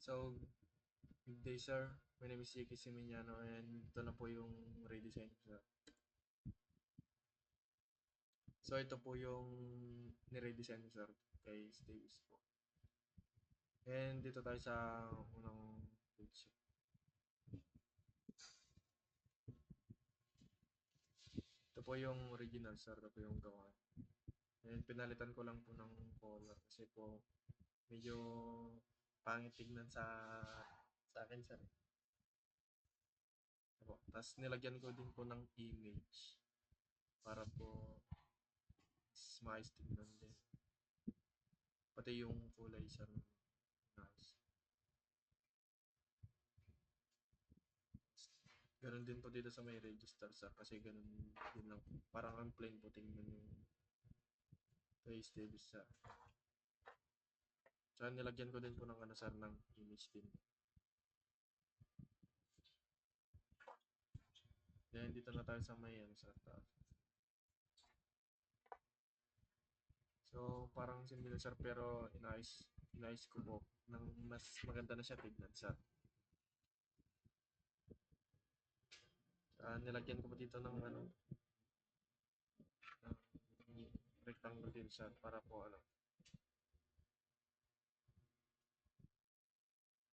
So, good day sir. My name is Yiki Siminiano and ito na po yung redesign ko sir. So, ito po yung niredesign ko sir kay Stavis po. And dito tayo sa unang page. Ito po yung original sir. Ito po yung gawa. And pinalitan ko lang po ng color kasi po medyo pangit tignan sa akin sir. Tapos nilagyan ko din po ng image para po mas maayos tignan din. Pati yung kulay sir. Nice. Ganun din po dito sa may register sir kasi ganun din lang. Parang ang plain po tingnan yung face Davis sir. Tsaka nilagyan ko din po ng ano sir ng image din. Then dito na tayo sa may ano sir. So parang similar sir pero inayos ko po ng mas maganda na siya tignan sir. Nilagyan ko po dito ng ano ng rectangle din sir para po ano.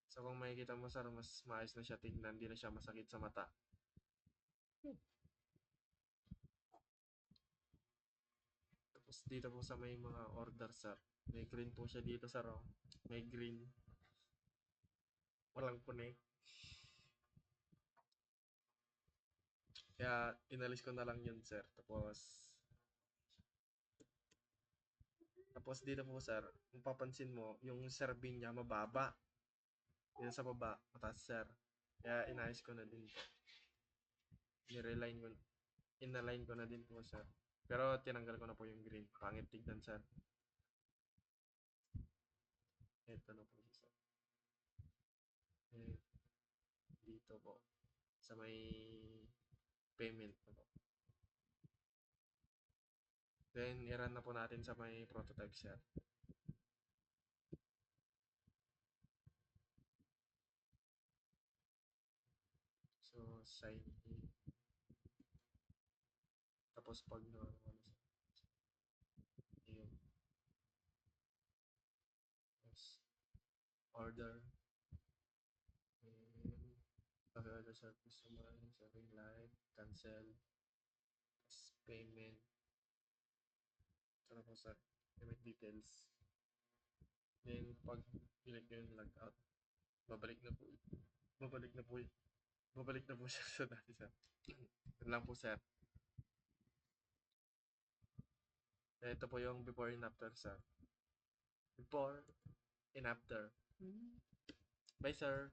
So kung makikita mo sir, mas maayos na siya tignan, hindi na siya masakit sa mata. Tapos dito po sa may mga order sir, may green po siya dito sir oh. May green. Walang punek. Kaya inalis ko na lang yun sir. Tapos dito po sir, kung papansin mo, yung serving niya mababa. Dito sa baba, mataas sir. Kaya inayos ko na din po. Nireline ko, inalign ko na din po sir. Pero tinanggal ko na po yung green. Pangit tignan sir. Ito na po siya sir. Eh, dito po. Sa may payment na po. Then, i-run na po natin sa may prototype sir. So, sign in. Tapos pag ano sir. Yun. Yes. Order. And pag-order sa customer, serving live, cancel, tapos payment. Ito po sir. Payment details. Then, pag click ko yung logout, babalik na po. Babalik na po. Babalik na po siya sa dati sir. Yun lang po sir. Ito po yung before and after sir. Before and after. Bye sir.